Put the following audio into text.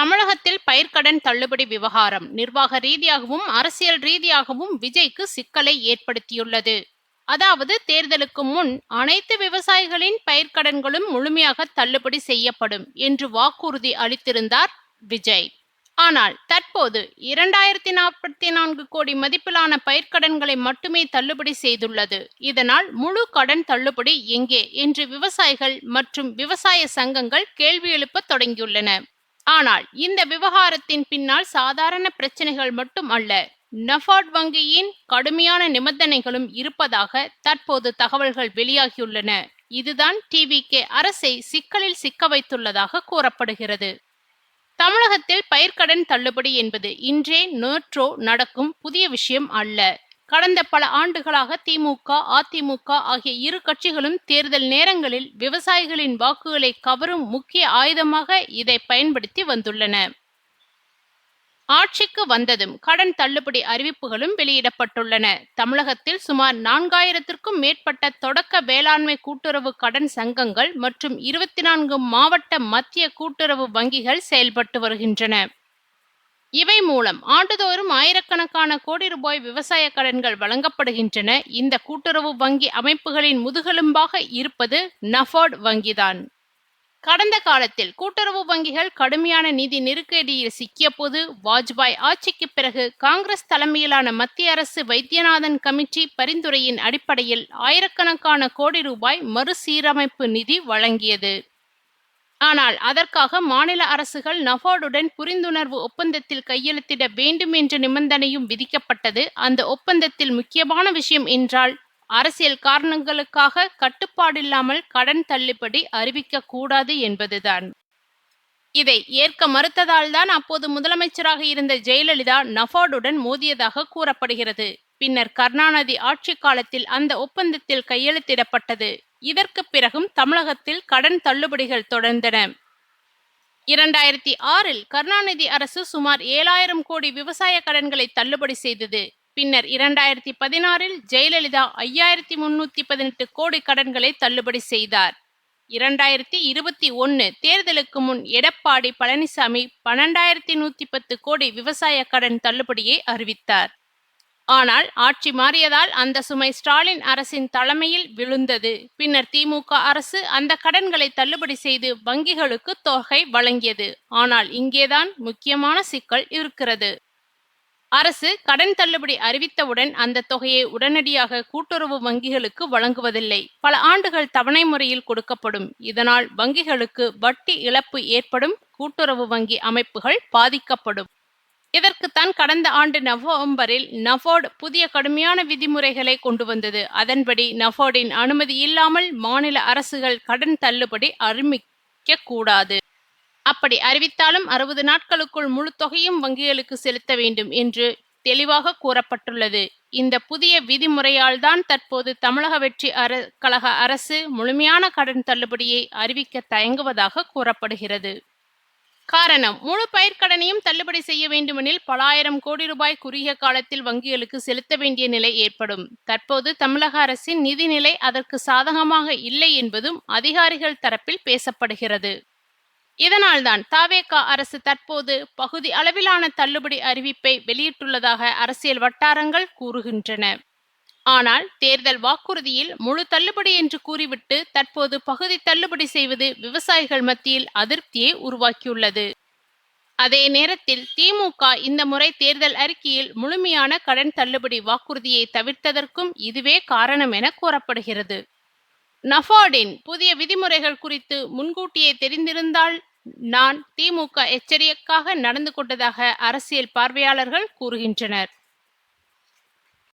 தமிழகத்தில் பயிர்க்கடன் தள்ளுபடி விவகாரம் நிர்வாக ரீதியாகவும் அரசியல் ரீதியாகவும் விஜய்க்கு சிக்கலை ஏற்படுத்தியுள்ளது. அதாவது தேர்தலுக்கு முன் அனைத்து விவசாயிகளின் பயிர்க்கடன்களும் முழுமையாக தள்ளுபடி செய்யப்படும் என்று வாக்குறுதி அளித்திருந்தார் விஜய். ஆனால் தற்போது 2044 கோடி மதிப்பிலான பயிர்க்கடன்களை மட்டுமே தள்ளுபடி செய்துள்ளது. இதனால் முழு கடன் தள்ளுபடி எங்கே என்று விவசாயிகள் மற்றும் விவசாய சங்கங்கள் கேள்வி எழுப்ப தொடங்கியுள்ளன. ஆனால் இந்த விவகாரத்தின் பின்னால் சாதாரண பிரச்சனைகள் மட்டும் அல்ல, நபார்ட் வங்கியின் கடுமையான நிபந்தனைகளும் இருப்பதாக தற்போது தகவல்கள் வெளியாகியுள்ளன. இதுதான் டிவிகே அரசை சிக்கலில் சிக்க வைத்துள்ளதாக கூறப்படுகிறது. தமிழகத்தில் பயிர்க்கடன் தள்ளுபடி என்பது இன்றே நேற்றோ நடக்கும் புதிய விஷயம் அல்ல. கடந்த பல ஆண்டுகளாக திமுக, அதிமுக ஆகிய இரு கட்சிகளும் தேர்தல் நேரங்களில் விவசாயிகளின் வாக்குகளை கவரும் முக்கிய ஆயுதமாக இதை பயன்படுத்தி வந்துள்ளன. ஆட்சிக்கு வந்ததும் கடன் தள்ளுபடி அறிவிப்புகளும் வெளியிடப்பட்டுள்ளன. தமிழகத்தில் சுமார் 4000க்கும் மேற்பட்ட தொடக்க வேளாண்மை கூட்டுறவு கடன் சங்கங்கள் மற்றும் 24 மாவட்ட மத்திய கூட்டுறவு வங்கிகள் செயல்பட்டு வருகின்றன. இவை மூலம் ஆண்டுதோறும் ஆயிரக்கணக்கான கோடி ரூபாய் விவசாய கடன்கள் வழங்கப்படுகின்றன. இந்த கூட்டுறவு வங்கி அமைப்புகளின் முதுகெலும்பாக இருப்பது நபார்ட் வங்கிதான். கடந்த காலத்தில் கூட்டுறவு வங்கிகள் கடுமையான நிதி நெருக்கடியில் சிக்கிய போது வாஜ்பாய் ஆட்சிக்கு பிறகு காங்கிரஸ் தலைமையிலான மத்திய அரசு வைத்தியநாதன் கமிட்டி பரிந்துரையின் அடிப்படையில் ஆயிரக்கணக்கான கோடி ரூபாய் மறுசீரமைப்பு நிதி வழங்கியது. ஆனால் அதற்காக மாநில அரசுகள் நபார்டுடன் புரிந்துணர்வு ஒப்பந்தத்தில் கையெழுத்திட வேண்டும் என்ற நிபந்தனையும் விதிக்கப்பட்டது. அந்த ஒப்பந்தத்தில் முக்கியமான விஷயம் என்றால் அரசியல் காரணங்களுக்காக கட்டுப்பாடில்லாமல் கடன் தள்ளுபடி அறிவிக்க கூடாது என்பதுதான். இதை ஏற்க மறுத்ததால் தான் அப்போது முதலமைச்சராக இருந்த ஜெயலலிதா நபார்டுடன் மோதியதாக கூறப்படுகிறது. பின்னர் கருணாநிதி ஆட்சி காலத்தில் அந்த ஒப்பந்தத்தில் கையெழுத்திடப்பட்டது. இதற்கு பிறகும் தமிழகத்தில் கடன் தள்ளுபடிகள் தொடர்ந்தன. 2006இல் கருணாநிதி அரசு சுமார் 7000 கோடி விவசாய கடன்களை தள்ளுபடி செய்தது. பின்னர் 2016இல் ஜெயலலிதா 5318 கோடி கடன்களை தள்ளுபடி செய்தார். 2021 தேர்தலுக்கு முன் எடப்பாடி பழனிசாமி 12110 கோடி விவசாய கடன் தள்ளுபடியை அறிவித்தார். ஆனால் ஆட்சி மாறியதால் அந்த சுமை ஸ்டாலின் அரசின் தலைமையில் விழுந்தது. பின்னர் திமுக அரசு அந்த கடன்களை தள்ளுபடி செய்து வங்கிகளுக்கு தொகை வழங்கியது. ஆனால் இங்கேதான் முக்கியமான சிக்கல் இருக்கிறது. அரசு கடன் தள்ளுபடி அறிவித்தவுடன் அந்த தொகையை உடனடியாக கூட்டுறவு வங்கிகளுக்கு வழங்குவதில்லை. பல ஆண்டுகள் தவணை முறையில் கொடுக்கப்படும். இதனால் வங்கிகளுக்கு வட்டி இழப்பு ஏற்படும். கூட்டுறவு வங்கி அமைப்புகள் பாதிக்கப்படும். இதற்குத்தான் கடந்த ஆண்டு நவம்பரில் நபார்டு புதிய கடுமையான விதிமுறைகளை கொண்டு வந்தது. அதன்படி நபார்டின் அனுமதி இல்லாமல் மாநில அரசுகள் கடன் தள்ளுபடி அறிவிக்க கூடாது. அப்படி அறிவித்தாலும் 60 நாட்களுக்குள் முழு தொகையும் வங்கிகளுக்கு செலுத்த வேண்டும் என்று தெளிவாக கூறப்பட்டுள்ளது. இந்த புதிய விதிமுறையால் தான் தற்போது தமிழக வெற்றி கழக அரசு முழுமையான கடன் தள்ளுபடியை அறிவிக்க தயங்குவதாக கூறப்படுகிறது. காரணம், முழு பயிர்க்கடனையும் தள்ளுபடி செய்ய வேண்டுமெனில் பல ஆயிரம் கோடி ரூபாய் குறுகிய காலத்தில் வங்கிகளுக்கு செலுத்த வேண்டிய நிலை ஏற்படும். தற்போது தமிழக அரசின் நிதிநிலை அதற்கு சாதகமாக இல்லை என்பதும் அதிகாரிகள் தரப்பில் பேசப்படுகிறது. இதனால்தான் தவேக அரசு தற்போது பகுதி அளவிலான தள்ளுபடி அறிவிப்பை வெளியிட்டுள்ளதாக அரசியல் வட்டாரங்கள் கூறுகின்றன. ஆனால் தேர்தல் வாக்குறுதியில் முழு தள்ளுபடி என்று கூறிவிட்டு தற்போது பகுதி தள்ளுபடி செய்வது விவசாயிகள் மத்தியில் அதிருப்தியை உருவாக்கியுள்ளது. அதே நேரத்தில் திமுக இந்த முறை தேர்தல் அறிக்கையில் முழுமையான கடன் தள்ளுபடி வாக்குறுதியை தவிர்த்ததற்கும் இதுவே காரணம் என கூறப்படுகிறது. நபார்டின் புதிய விதிமுறைகள் குறித்து முன்கூட்டியே தெரிந்திருந்தால் நான் திமுக எச்சரிக்கையாக நடந்து கொண்டதாக அரசியல் பார்வையாளர்கள் கூறுகின்றனர்.